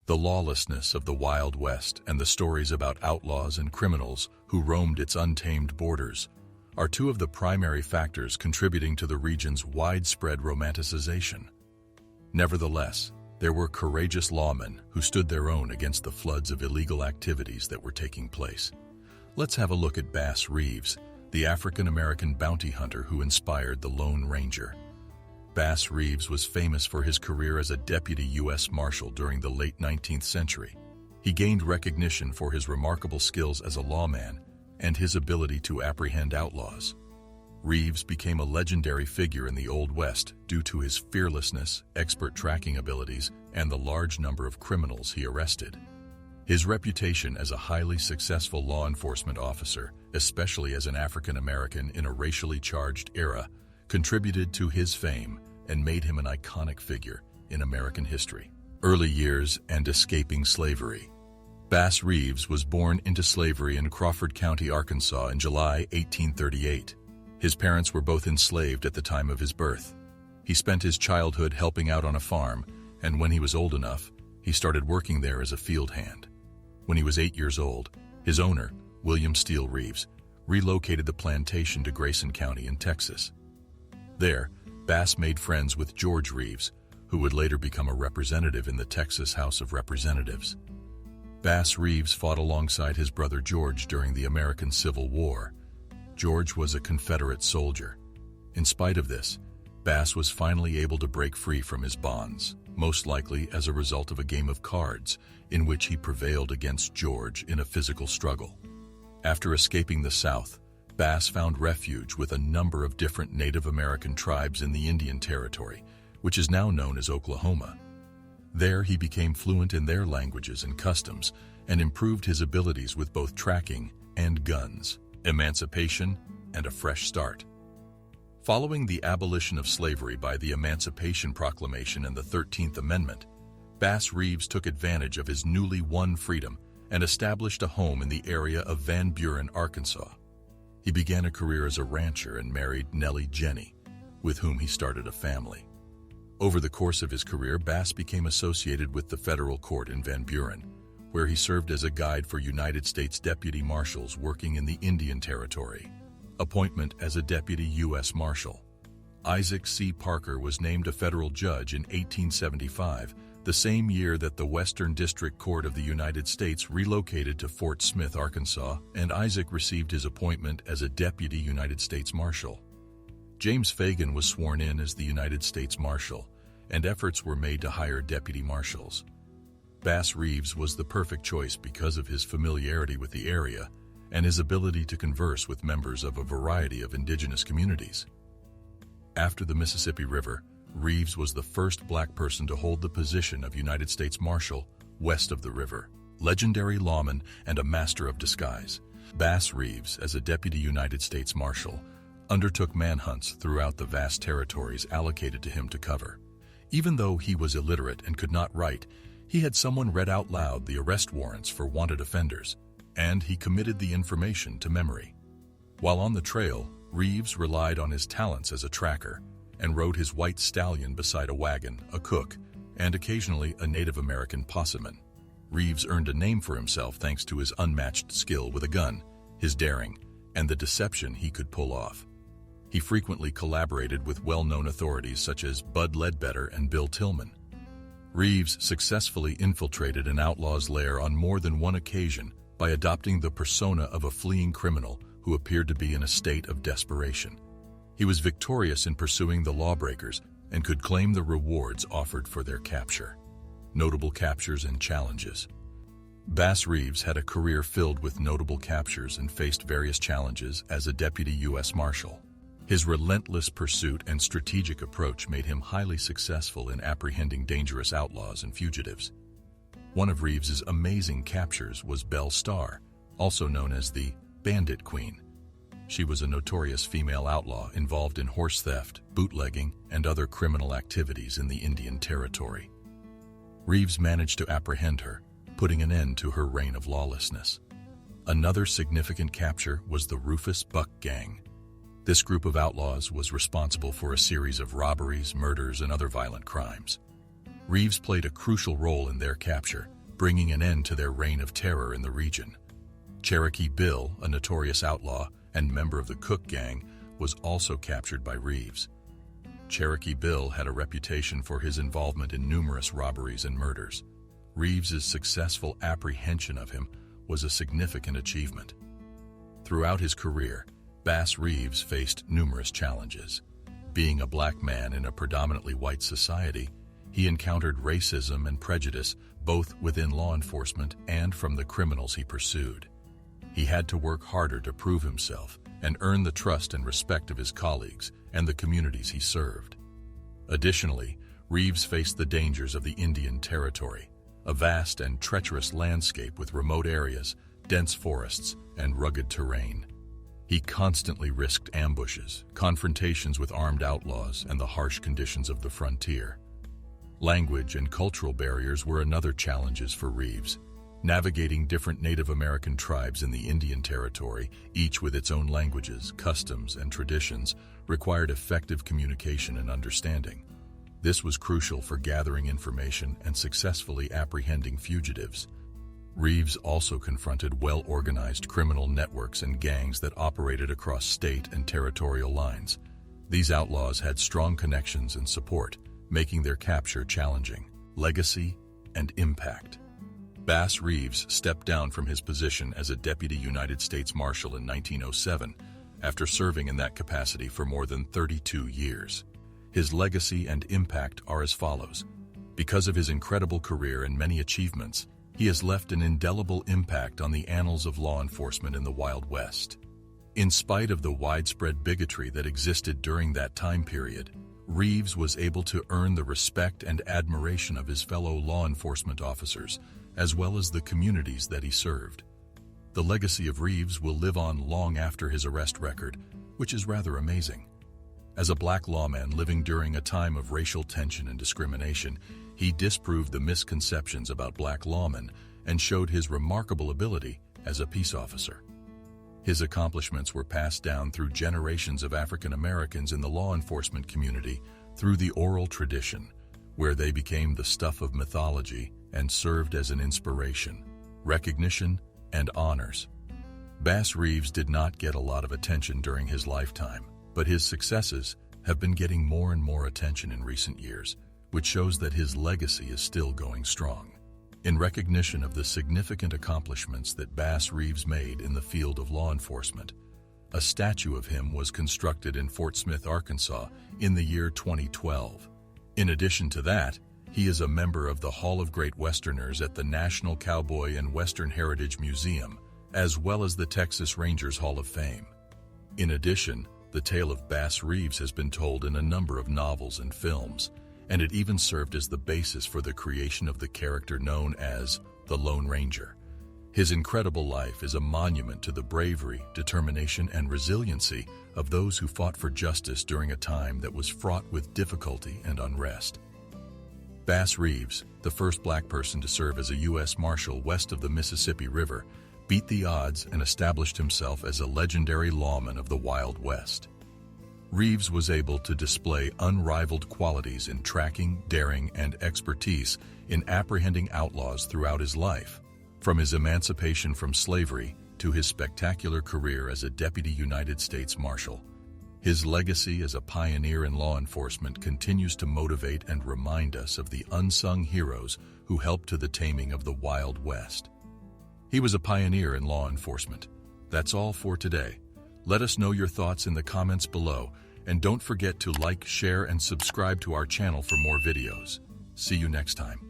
The lawlessness of the Wild West and the stories about outlaws and criminals who roamed its untamed borders are two of the primary factors contributing to the region's widespread romanticization. Nevertheless, there were courageous lawmen who stood their own against the floods of illegal activities that were taking place. Let's have a look at Bass Reeves, the African American bounty hunter who inspired the Lone Ranger. Bass Reeves was famous for his career as a deputy U.S. Marshal during the late 19th century. He gained recognition for his remarkable skills as a lawman and his ability to apprehend outlaws. Reeves became a legendary figure in the Old West due to his fearlessness, expert tracking abilities, and the large number of criminals he arrested. His reputation as a highly successful law enforcement officer, especially as an African American in a racially charged era, contributed to his fame and made him an iconic figure in American history. Early years and escaping slavery. Bass Reeves was born into slavery in Crawford County, Arkansas in July 1838. His parents were both enslaved at the time of his birth. He spent his childhood helping out on a farm, and when he was old enough, he started working there as a field hand. When he was 8 years old, his owner, William Steele Reeves, relocated the plantation to Grayson County in Texas. There, Bass made friends with George Reeves, who would later become a representative in the Texas House of Representatives. Bass Reeves fought alongside his brother George during the American Civil War. George was a Confederate soldier. In spite of this, Bass was finally able to break free from his bonds, most likely as a result of a game of cards in which he prevailed against George in a physical struggle. After escaping the South, Bass found refuge with a number of different Native American tribes in the Indian Territory, which is now known as Oklahoma. There he became fluent in their languages and customs and improved his abilities with both tracking and guns, emancipation, and a fresh start. Following the abolition of slavery by the Emancipation Proclamation and the 13th Amendment, Bass Reeves took advantage of his newly won freedom and established a home in the area of Van Buren, Arkansas. He began a career as a rancher and married Nellie Jenny, with whom he started a family. Over the course of his career, Bass became associated with the federal court in Van Buren, where he served as a guide for United States deputy marshals working in the Indian Territory. Appointment as a deputy U.S. Marshal. Isaac C. Parker was named a federal judge in 1875, the same year that the Western District Court of the United States relocated to Fort Smith, Arkansas, and Isaac received his appointment as a deputy United States Marshal. James Fagan was sworn in as the United States Marshal, and efforts were made to hire deputy marshals. Bass Reeves was the perfect choice because of his familiarity with the area and his ability to converse with members of a variety of indigenous communities. After the Mississippi River, Reeves was the first black person to hold the position of United States Marshal west of the river. Legendary lawman and a master of disguise, Bass Reeves, as a deputy United States Marshal, undertook manhunts throughout the vast territories allocated to him to cover. Even though he was illiterate and could not write, he had someone read out loud the arrest warrants for wanted offenders, and he committed the information to memory. While on the trail, Reeves relied on his talents as a tracker and rode his white stallion beside a wagon, a cook, and occasionally a Native American posseman. Reeves earned a name for himself thanks to his unmatched skill with a gun, his daring, and the deception he could pull off. He frequently collaborated with well-known authorities such as Bud Ledbetter and Bill Tillman. Reeves successfully infiltrated an outlaw's lair on more than one occasion by adopting the persona of a fleeing criminal who appeared to be in a state of desperation. He was victorious in pursuing the lawbreakers and could claim the rewards offered for their capture. Notable captures and challenges. Bass Reeves had a career filled with notable captures and faced various challenges as a deputy U.S. Marshal. His relentless pursuit and strategic approach made him highly successful in apprehending dangerous outlaws and fugitives. One of Reeves's amazing captures was Belle Starr, also known as the Bandit Queen. She was a notorious female outlaw involved in horse theft, bootlegging, and other criminal activities in the Indian Territory. Reeves managed to apprehend her, putting an end to her reign of lawlessness. Another significant capture was the Rufus Buck Gang. This group of outlaws was responsible for a series of robberies, murders, and other violent crimes. Reeves played a crucial role in their capture, bringing an end to their reign of terror in the region. Cherokee Bill, a notorious outlaw and member of the Cook Gang, was also captured by Reeves. Cherokee Bill had a reputation for his involvement in numerous robberies and murders. Reeves's successful apprehension of him was a significant achievement. Throughout his career, Bass Reeves faced numerous challenges. Being a black man in a predominantly white society, he encountered racism and prejudice both within law enforcement and from the criminals he pursued. He had to work harder to prove himself and earn the trust and respect of his colleagues and the communities he served. Additionally, Reeves faced the dangers of the Indian Territory, a vast and treacherous landscape with remote areas, dense forests, and rugged terrain. He constantly risked ambushes, confrontations with armed outlaws, and the harsh conditions of the frontier. Language and cultural barriers were another challenges for Reeves. Navigating different Native American tribes in the Indian Territory, each with its own languages, customs, and traditions, required effective communication and understanding. This was crucial for gathering information and successfully apprehending fugitives. Reeves also confronted well-organized criminal networks and gangs that operated across state and territorial lines. These outlaws had strong connections and support, making their capture challenging. Legacy and impact. Bass Reeves stepped down from his position as a Deputy United States Marshal in 1907 after serving in that capacity for more than 32 years. His legacy and impact are as follows. Because of his incredible career and many achievements, he has left an indelible impact on the annals of law enforcement in the Wild West. In spite of the widespread bigotry that existed during that time period, Reeves was able to earn the respect and admiration of his fellow law enforcement officers, as well as the communities that he served. The legacy of Reeves will live on long after his arrest record, which is rather amazing. As a black lawman living during a time of racial tension and discrimination, he disproved the misconceptions about black lawmen and showed his remarkable ability as a peace officer. His accomplishments were passed down through generations of African Americans in the law enforcement community through the oral tradition, where they became the stuff of mythology and served as an inspiration, recognition, and honors. Bass Reeves did not get a lot of attention during his lifetime, but his successes have been getting more and more attention in recent years, which shows that his legacy is still going strong. In recognition of the significant accomplishments that Bass Reeves made in the field of law enforcement, a statue of him was constructed in Fort Smith, Arkansas, in the year 2012. In addition to that, he is a member of the Hall of Great Westerners at the National Cowboy and Western Heritage Museum, as well as the Texas Rangers Hall of Fame. In addition, the tale of Bass Reeves has been told in a number of novels and films, and it even served as the basis for the creation of the character known as the Lone Ranger. His incredible life is a monument to the bravery, determination, and resiliency of those who fought for justice during a time that was fraught with difficulty and unrest. Bass Reeves, the first black person to serve as a U.S. Marshal west of the Mississippi River, beat the odds and established himself as a legendary lawman of the Wild West. Reeves was able to display unrivaled qualities in tracking, daring, and expertise in apprehending outlaws throughout his life, from his emancipation from slavery to his spectacular career as a Deputy United States Marshal. His legacy as a pioneer in law enforcement continues to motivate and remind us of the unsung heroes who helped to the taming of the Wild West. He was a pioneer in law enforcement. That's all for today. Let us know your thoughts in the comments below, and don't forget to like, share, and subscribe to our channel for more videos. See you next time.